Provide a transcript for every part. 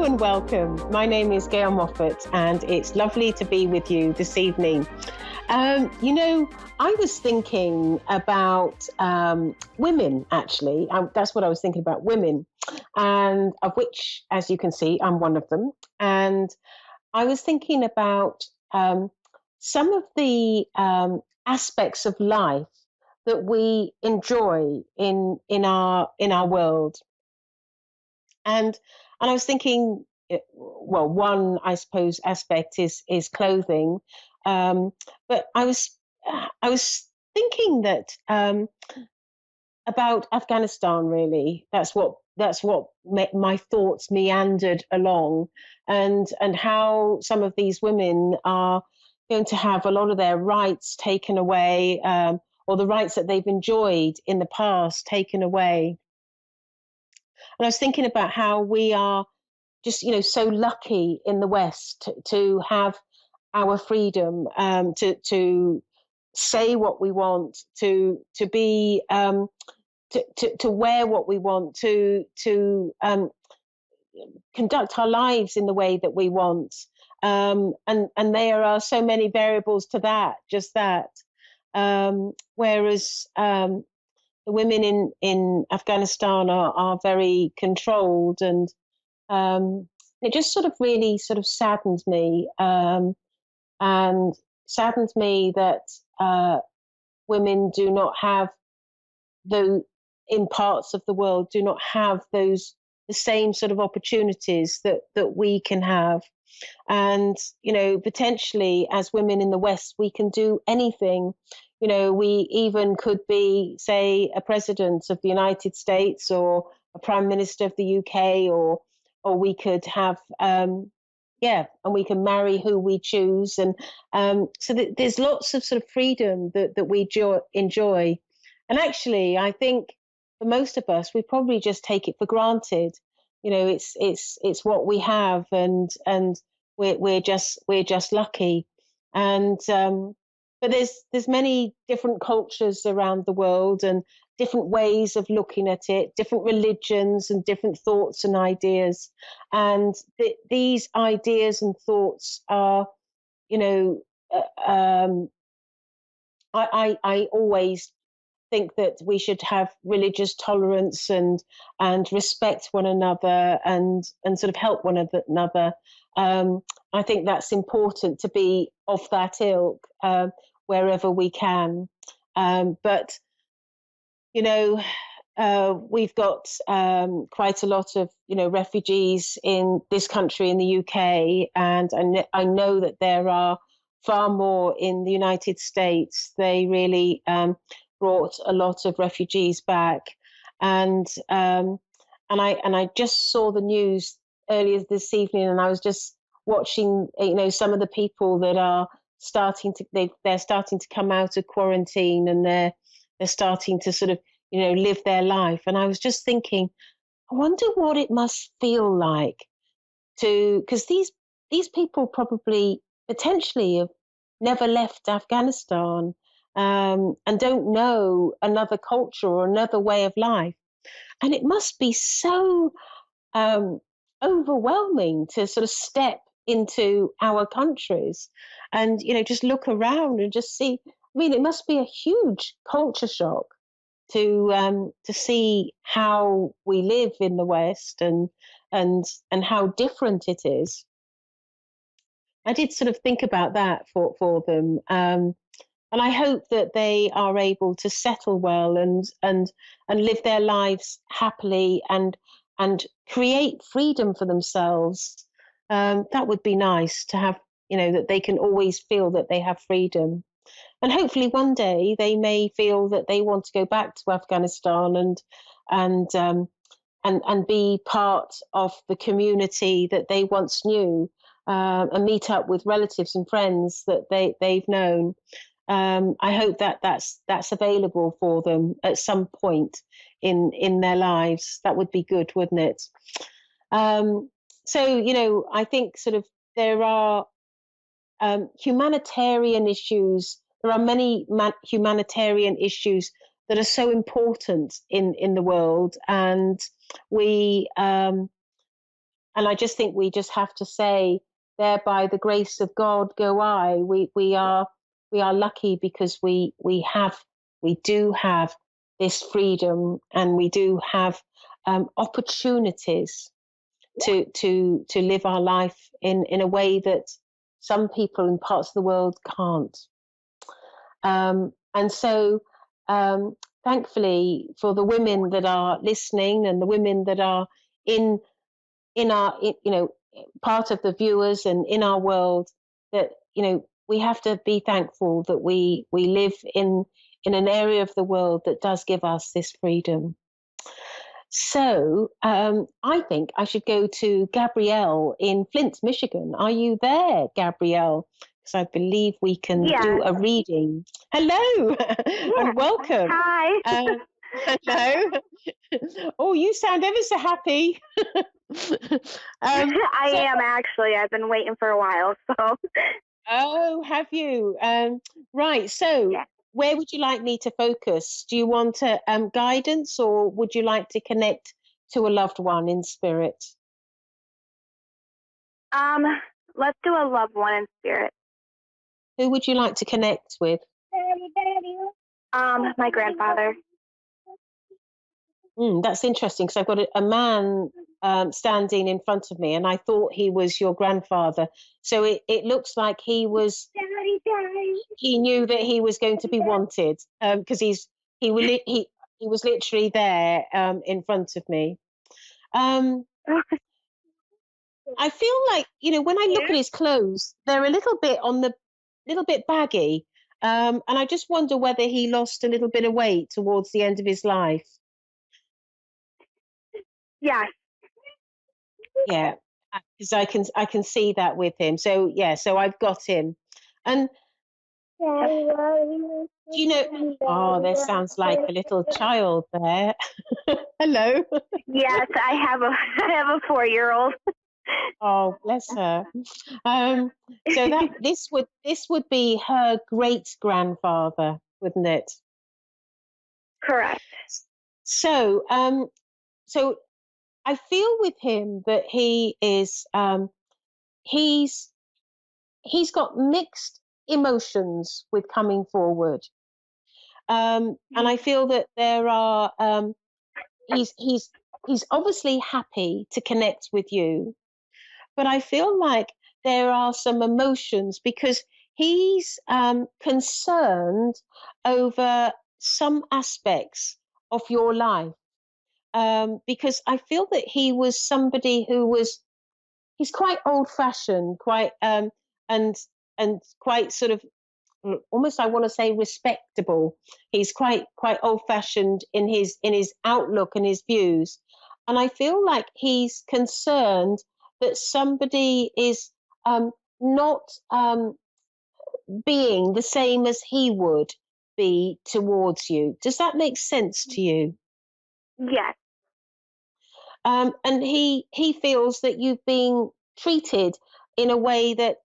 Hello and welcome. My name is Gail Moffat, and it's lovely to be with you this evening. I was thinking about women, actually. That's what I was thinking about, women, and of which, as you can see, I'm one of them. And I was thinking about some of the aspects of life that we enjoy in our world. And I was thinking, well, one I suppose aspect is clothing, um, but I was thinking that about Afghanistan. Really, that's what my thoughts meandered along, and how some of these women are going to have a lot of their rights taken away, or the rights that they've enjoyed in the past taken away. And I was thinking about how we are just, so lucky in the West to have our freedom, to say what we want, to be to wear what we want, to conduct our lives in the way that we want. And there are so many variables to that, just that. Whereas the women in Afghanistan are very controlled, and um, it just sort of really sort of saddens me, and saddens me that women do not have the in parts of the world do not have those the same sort of opportunities that we can have. And potentially as women in the West we can do anything. We even could be, say, a president of the United States, or a prime minister of the UK, or we could have yeah, and we can marry who we choose. And there's lots of sort of freedom that we enjoy. And actually I think for most of us we probably just take it for granted. It's what we have, and we're just lucky. And but there's many different cultures around the world, and different ways of looking at it, different religions and different thoughts and ideas. And these ideas and thoughts are, you know I always think that we should have religious tolerance, and respect one another, and sort of help one another. I think that's important, to be of that ilk, wherever we can. But we've got quite a lot of refugees in this country, in the UK, and I know that there are far more in the United States. They really brought a lot of refugees back, and I just saw the news earlier this evening, and I was just watching some of the people that are they're starting to come out of quarantine, and they're starting to sort of live their life. And I was just thinking, I wonder what it must feel like because these people probably potentially have never left Afghanistan, and don't know another culture or another way of life. And it must be so um, overwhelming to sort of step into our countries, and just look around and just see. I mean, it must be a huge culture shock to see how we live in the West, and how different it is. I did sort of think about that for them, and I hope that they are able to settle well, and live their lives happily, and create freedom for themselves. That would be nice to have, that they can always feel that they have freedom. And hopefully one day they may feel that they want to go back to Afghanistan, and and be part of the community that they once knew, and meet up with relatives and friends that they've known. I hope that that's available for them at some point in their lives. That would be good, wouldn't it? So I think sort of there are humanitarian issues. There are many humanitarian issues that are so important in the world, and we And I just think we just have to say, there by the grace of God go I. We are lucky because we do have this freedom, and we do have opportunities to live our life in a way that some people in parts of the world can't. And so, thankfully, for the women that are listening and the women that are in part of the viewers and in our world, that we have to be thankful that we live in an area of the world that does give us this freedom. So I think I should go to Gabrielle in Flint, Michigan. Are you there, Gabrielle? Because I believe we can do a reading. Hello and welcome. Hi. Hello. Oh, you sound ever so happy. I am actually. I've been waiting for a while. So. Oh, have you? Right. So, where would you like me to focus? Do you want guidance, or would you like to connect to a loved one in spirit? Let's do a loved one in spirit. Who would you like to connect with? My grandfather. That's interesting, because I've got a man standing in front of me, and I thought he was your grandfather. So it looks like he knew that he was going to be wanted, because he was literally there in front of me. I feel like, when I look at his clothes, they're a little bit baggy. And I just wonder whether he lost a little bit of weight towards the end of his life. Yes. Yeah, because I can see that with him. So yeah, so I've got him. And do you know? Oh, there sounds like a little child there. Hello. Yes, I have a 4-year-old. Oh, bless her. So this would be her great grandfather, wouldn't it? Correct. So so I feel with him that he's he's got mixed emotions with coming forward. And I feel that there are he's obviously happy to connect with you, but I feel like there are some emotions, because he's concerned over some aspects of your life. Because I feel that he was somebody he's quite old fashioned, quite and quite sort of almost, I want to say, respectable. He's quite old fashioned in his outlook and his views, and I feel like he's concerned that somebody is not being the same as he would be towards you. Does that make sense to you? Yes. And he feels that you've been treated in a way that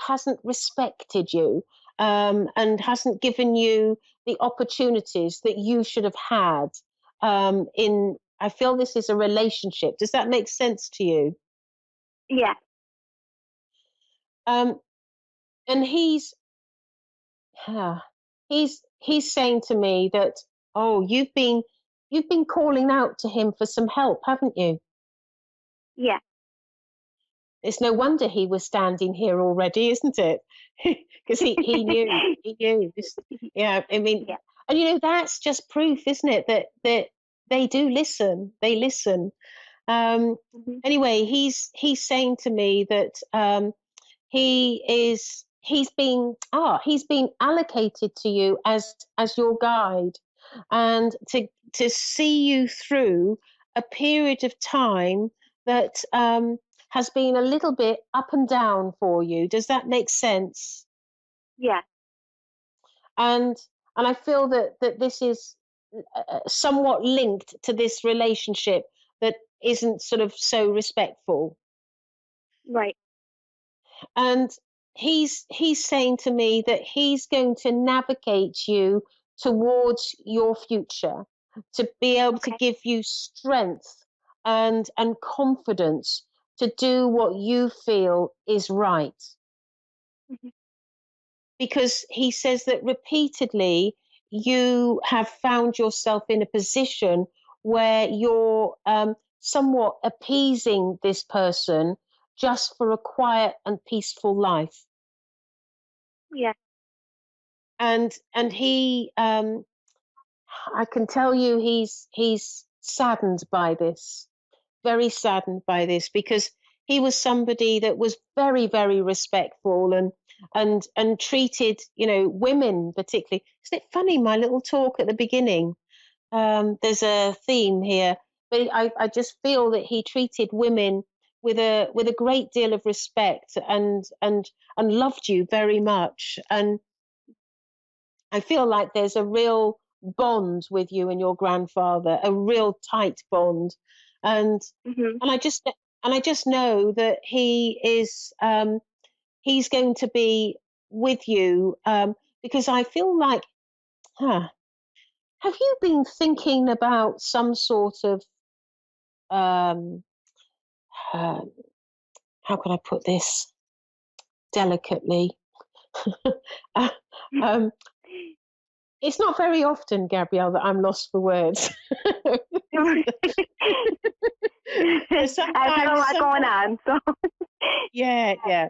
hasn't respected you, and hasn't given you the opportunities that you should have had. In I feel this is a relationship. Does that make sense to you? Yes. And ah, he's saying to me that, oh, you've been calling out to him for some help, haven't you? Yes. It's no wonder he was standing here already, isn't it? Because he knew this. Yeah, I mean, Yeah. and that's just proof, isn't it, that they do listen. They listen. Um, Anyway, he's saying to me that he's been allocated to you as your guide, and to see you through a period of time that has been a little bit up and down for you. Does that make sense? Yes. And I feel that this is somewhat linked to this relationship that isn't sort of so respectful. Right. And he's saying to me that he's going to navigate you towards your future, to be able to give you strength and confidence to do what you feel is right. Mhm. Because he says that repeatedly you have found yourself in a position where you're somewhat appeasing this person just for a quiet and peaceful life. Yeah. And he I can tell you he's saddened by this, very saddened by this, because he was somebody that was very, very respectful and treated, women particularly. Isn't it funny, my little talk at the beginning? There's a theme here, but I just feel that he treated women with a great deal of respect and loved you very much. And I feel like there's a real bond with you and your grandfather, a real tight bond. And Mhm. and I just know that he's going to be with you, because I feel like, huh, have you been thinking about some sort of um, uh, how can I put this delicately? Uh, um, it's not very often, Gabrielle, that I'm lost for words. I've had a sometimes, lot going sometimes, on, so yeah, yeah.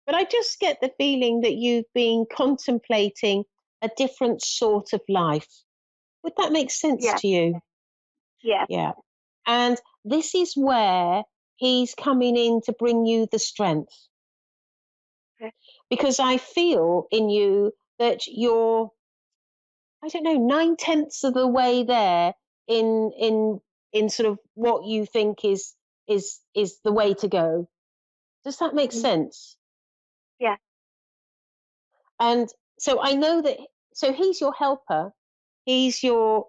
But I just get the feeling that you've been contemplating a different sort of life. Would that make sense yes, to you? yes. Yeah. And this is where he's coming in to bring you the strength. Okay. Because I feel in you that you're, I don't know, 9/10 of the way there in sort of what you think is the way to go. Does that make Mhm. sense? Yes. And so I know that, so he's your helper. He's your,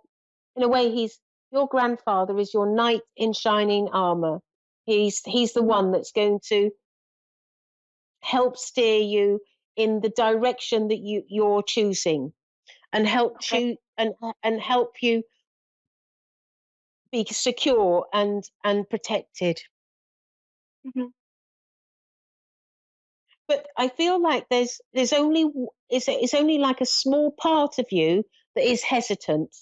in a way, he's your grandfather is your knight in shining armor. He's the Mhm. one that's going to help steer you in the direction that you're choosing, and Okay. and help you be secure and protected. Mhm. But I feel like there's only it's only like a small part of you that is hesitant.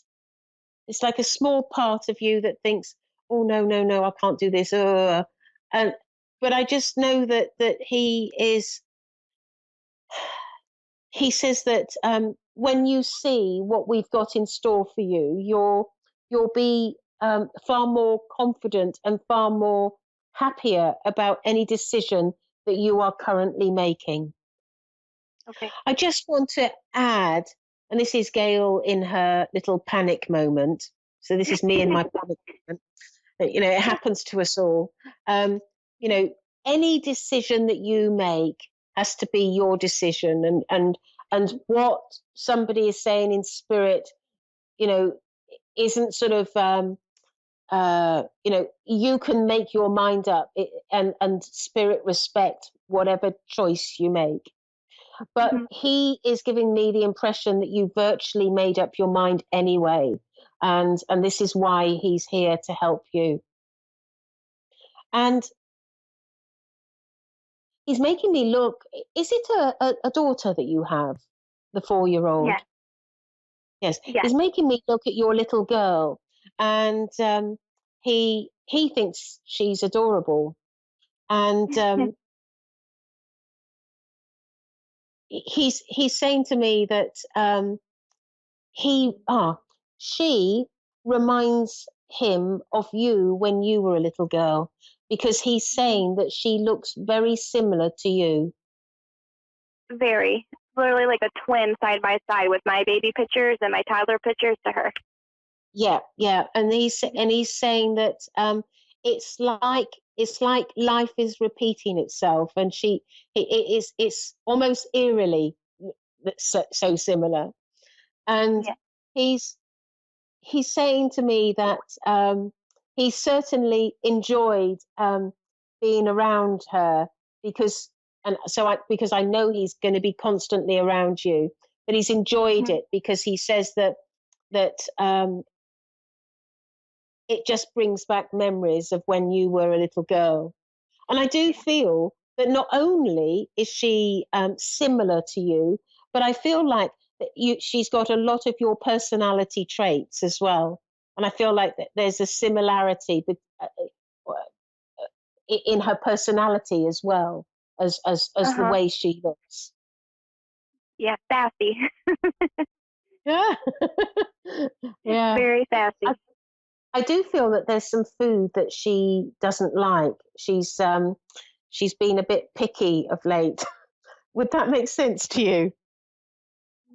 It's like a small part of you that thinks, "Oh no, no, no, I can't do this." And but I just know that he says that when you see what we've got in store for you, you'll be far more confident and far more happier about any decision that you are currently making. Okay. I just want to add, and this is Gail in her little panic moment. So this is me in my panic moment. It happens to us all. Um, you know, any decision that you make has to be your decision, and what somebody is saying in spirit, you know, isn't sort of you can make your mind up, and spirit respect whatever choice you make. But Mhm. he is giving me the impression that you virtually made up your mind anyway, and this is why he's here to help you. And he's making me look. Is it a daughter that you have, the 4-year-old? Yes. Yes. Yes. He's making me look at your little girl, and he thinks she's adorable, and he's saying to me that he she reminds him of you when you were a little girl, because he's Mhm. saying that she looks very similar to you. Very. Literally like a twin side by side with my baby pictures and my toddler pictures to her. Yeah, yeah, and Mhm. he's saying that it's like life is repeating itself, and it's almost eerily so similar. And Yeah. he's he's saying to me that he certainly enjoyed being around her, because I know he's going to be constantly around you, but he's enjoyed Mhm. it because he says that it just brings back memories of when you were a little girl. And I do feel that not only is she similar to you, but I feel like that she's got a lot of your personality traits as well. And I feel like that there's a similarity in her personality as well as the Uh-huh. way she looks. Yeah, sassy. Yeah. Yeah. Very I, sassy. I do feel that there's some food that she doesn't like. She's been a bit picky of late. Would that make sense to you?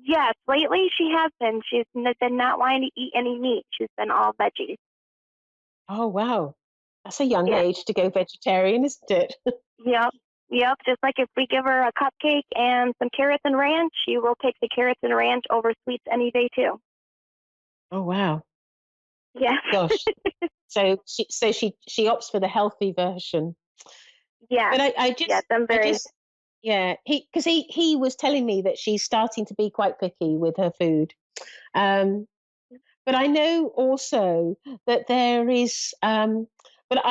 Yes, lately she has been. She's been not wanting to eat any meat. She's been all veggies. Oh wow. That's a young Yeah. age to go vegetarian, isn't it? Yep. Yep. Just like if we give her a cupcake and some carrots and ranch, she will take the carrots and ranch over sweets any day too. Oh wow. Yes. Gosh. So she opts for the healthy version. Yes. But Yes. I'm I very. just yeah, he was telling me that she's starting to be quite picky with her food. Um, but I know also that there is but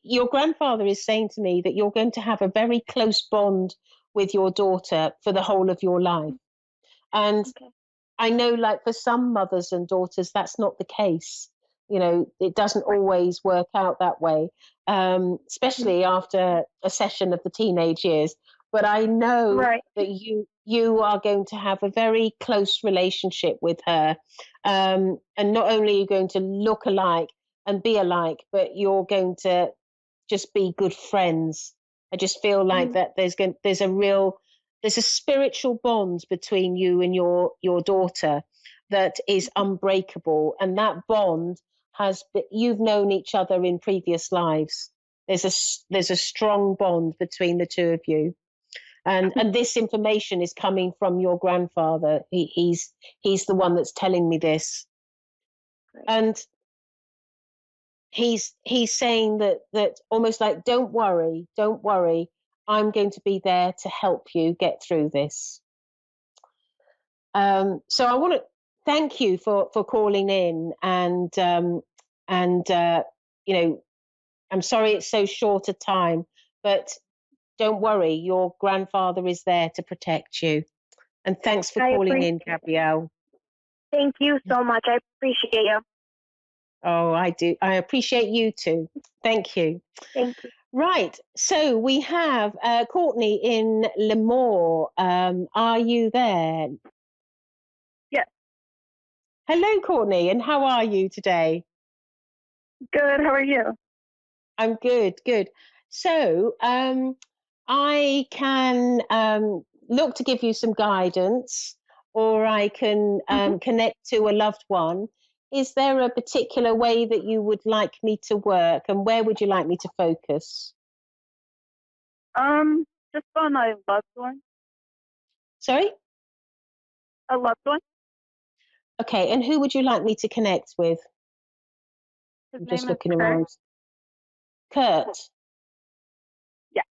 your grandfather is saying to me that you're going to have a very close bond with your daughter for the whole of your life. And Okay. I know, like, for some mothers and daughters, that's not the case. You know, it doesn't Right. always work out that way, Mhm. especially after a session of the teenage years. But I know Right. that you are going to have a very close relationship with her, and not only are you going to look alike and be alike, but you're going to just be good friends. I just feel like Mhm. that there's a spiritual bond between you and your daughter that is unbreakable, and that bond you've known each other in previous lives. There's a strong bond between the two of you, and this information is coming from your grandfather. He's the one that's telling me this, Great. and he's saying that almost like, don't worry, I'm going to be there to help you get through this. So I want to thank you for calling in, and you know, I'm sorry it's so short a time, but don't worry, your grandfather is there to protect you. And thanks for I calling appreciate in, it. Gabrielle. Thank you so much. I appreciate you. Oh, I do. I appreciate you too. Thank you. Thank you. Right. So we have Courtney in Lemoore. Are you there? Yes. Hello, Courtney, and how are you today? Good. How are you? I'm good, good. So I can look to give you some guidance, or I can Hmm. connect to a loved one. Is there a particular way that you would like me to work, and where would you like me to focus? Just on a loved one. Sorry? A loved one. Okay, and who would you like me to connect with? His I'm just name is looking Kurt. around. Kurt. Yeah.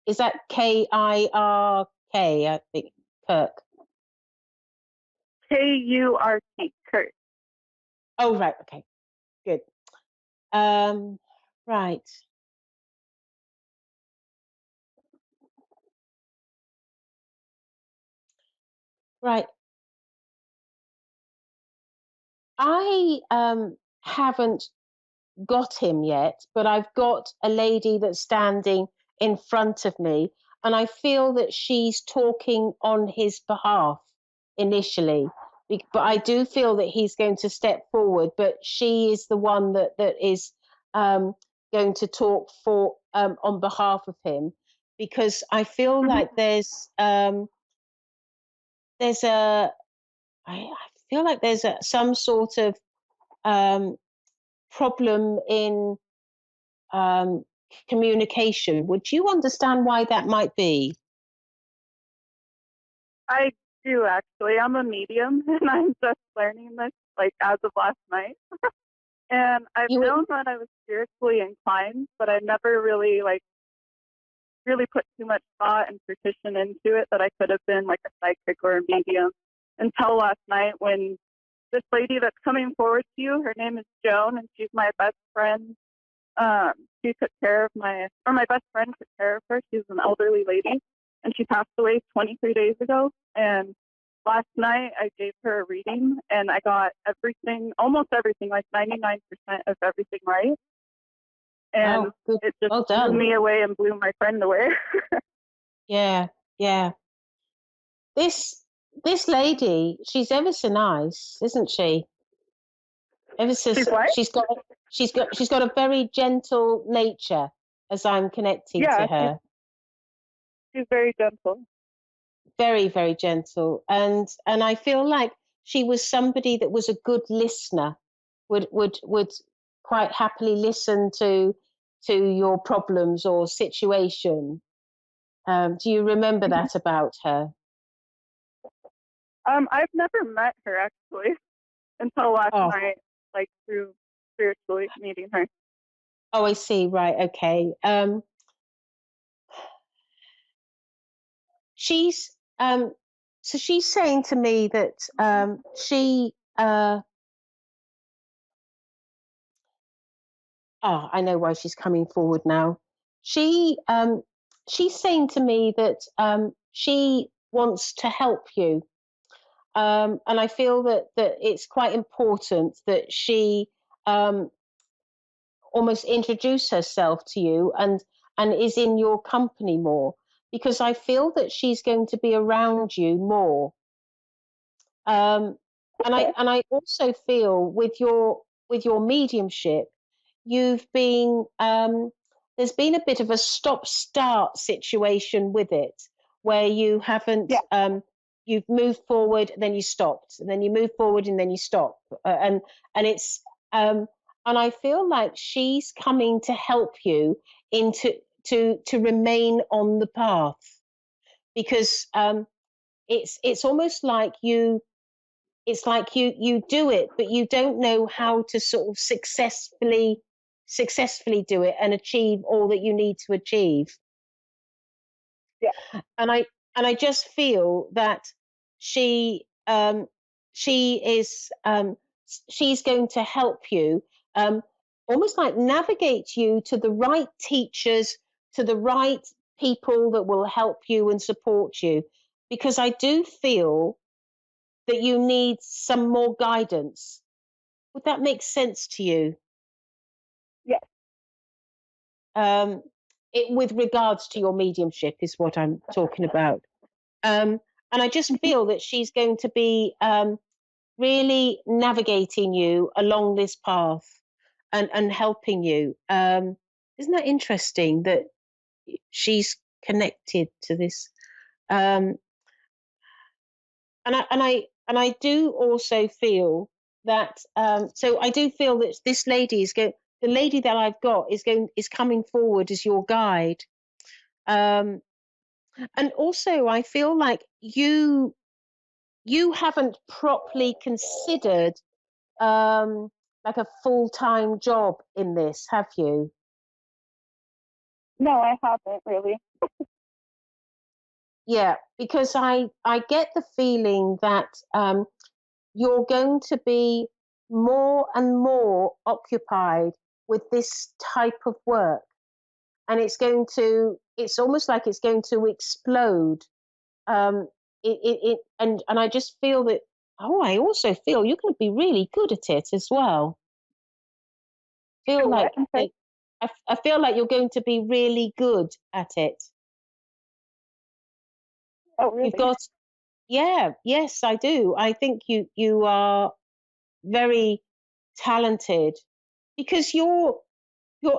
Is that Kirk? I think. Kirk. Kurt. Kurt. Oh, right. Okay. Good. Um, right. Right. I haven't got him yet, but I've got a lady that's standing in front of me, and I feel that she's talking on his behalf initially. But I do feel that he's going to step forward, but she is the one that is um, going to talk for on behalf of him, because I feel Hmm. like there's I feel like there's some sort of um, problem in um, communication. Would you understand why that might be? I do actually. I'm a medium, and I'm just learning this like as of last night. And I've You would, known that I was spiritually inclined, but I never really really put too much thought and precision into it that I could have been like a psychic or a medium until last night when this lady that's coming forward to you, her name is Joan, and she's my best friend she took care of my best friend took care of her. She's an elderly lady, and she passed away 23 days ago. And last night I gave her a reading, and I got everything, almost everything, like 99% of everything right. And Oh, good. it just Well blew done. me away and blew my friend away. Yeah, yeah. This lady, she's ever so nice, isn't she? Ever so, She's what? she's got a very gentle nature as I'm connecting to Yeah, her. she's very gentle. Very, very gentle. And I feel like she was somebody that was a good listener, would quite happily listen to your problems or situation. Do you remember that about her? I've never met her actually until last Oh, night, like through spiritually meeting her. oh, I see. Right. Okay. She's so she's saying to me that she oh, I know why she's coming forward now. She she's saying to me that she wants to help you. And I feel that it's quite important that she um, almost introduce herself to you and is in your company more, because I feel that she's going to be around you more. Um, Okay. and I also feel with your mediumship, you've been there's been a bit of a stop start situation with it, where you haven't Yeah. you've moved forward, then you stopped, and then you move forward, and then you stop, and it's and I feel like she's coming to help you into to remain on the path, because it's almost like you do it, but you don't know how to sort of successfully do it and achieve all that you need to achieve. Yeah. And I just feel that she she is she's going to help you, um, almost like navigate you to the right teachers, to the right people that will help you and support you, because I do feel that you need some more guidance. Would that make sense to you? Yeah. Um, with regards to your mediumship, is what I'm talking about. Um, and I just feel that she's going to be really navigating you along this path and helping you. Isn't that interesting that she's connected to this? Um, and I do also feel that so I do feel that this lady is going the lady that I've got is coming forward as your guide. um and also I feel like you haven't properly considered like a full-time job in this, have you? No, I haven't really. Yeah, because I get the feeling that you're going to be more and more occupied with this type of work, and it's almost like it's going to explode. And I just feel that, oh, I also feel you're going to be really good at it as well. Feel What? like Okay. I feel like you're going to be really good at it. Oh, You've really? got, yeah, yes, I do. I think you are very talented, because you're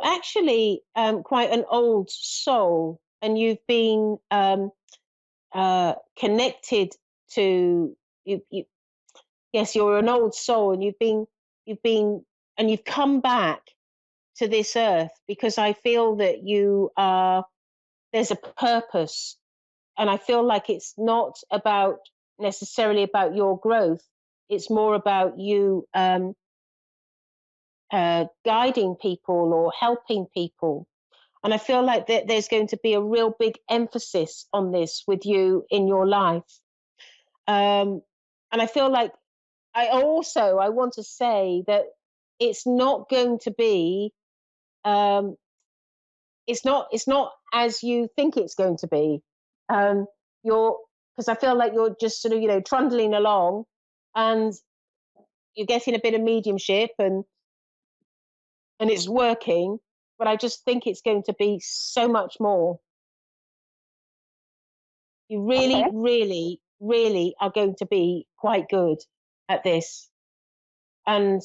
actually quite an old soul, and you've been connected to you. Yes, you're an old soul, and you've been and you've come back to this earth, because I feel that you are there's a purpose, and I feel like it's not about necessarily about your growth. It's more about you guiding people or helping people. And I feel like that there's going to be a real big emphasis on this with you in your life. And I feel like I want to say that it's not going to be it's not as you think it's going to be. You're Because I feel like you're just sort of, you know, trundling along, and you're getting a bit of mediumship, and it's working. But I just think it's going to be so much more. You really, Okay. really, really are going to be quite good at this. And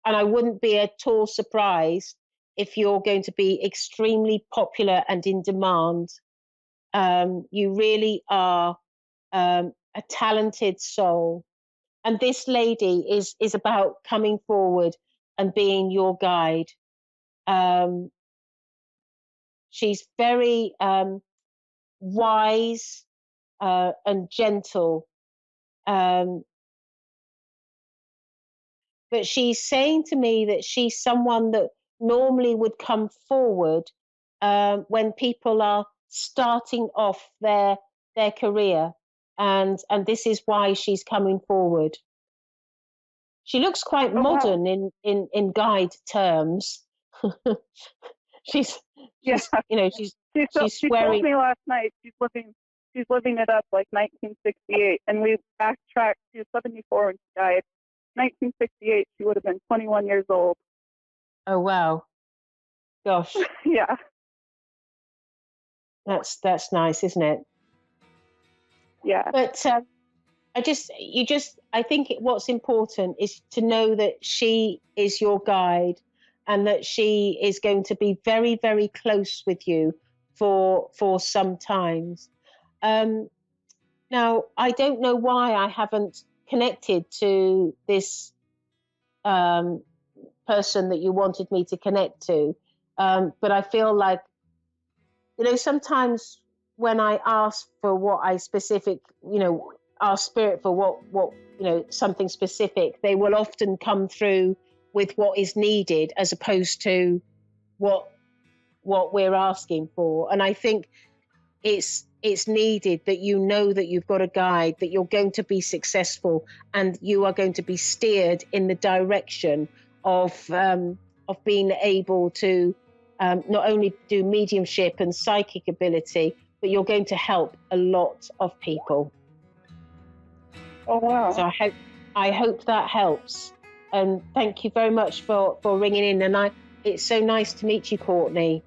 I wouldn't be at all surprised if you're going to be extremely popular and in demand. You really are a talented soul, and this lady is about coming forward and being your guide. Um, she's very wise and gentle, um, but she's saying to me that she's someone that normally would come forward when people are starting off their career, and this is why she's coming forward. She looks quite Oh wow. modern in guide terms. she's Yeah. you know she's She told wearing. me last night she's living it up like 1968, and we backtracked to 74 when she died. 1968, she would have been 21 years old. Oh wow, gosh, Yeah. that's nice, isn't it? Yeah. But I think what's important is to know that she is your guide, and that she is going to be very, very close with you for some times. Um, Now, I don't know why I haven't connected to this um, person that you wanted me to connect to, but I feel like, you know, sometimes when I ask for what I specific, you know, ask spirit for what you know, something specific, they will often come through with what is needed as opposed to what what we're asking for. And I think it's needed that you know that you've got a guide, that you're going to be successful, and you are going to be steered in the direction of being able to not only do mediumship and psychic ability, but you're going to help a lot of people. Oh wow. So I hope that helps. And thank you very much for ringing in. And it's so nice to meet you, Courtney.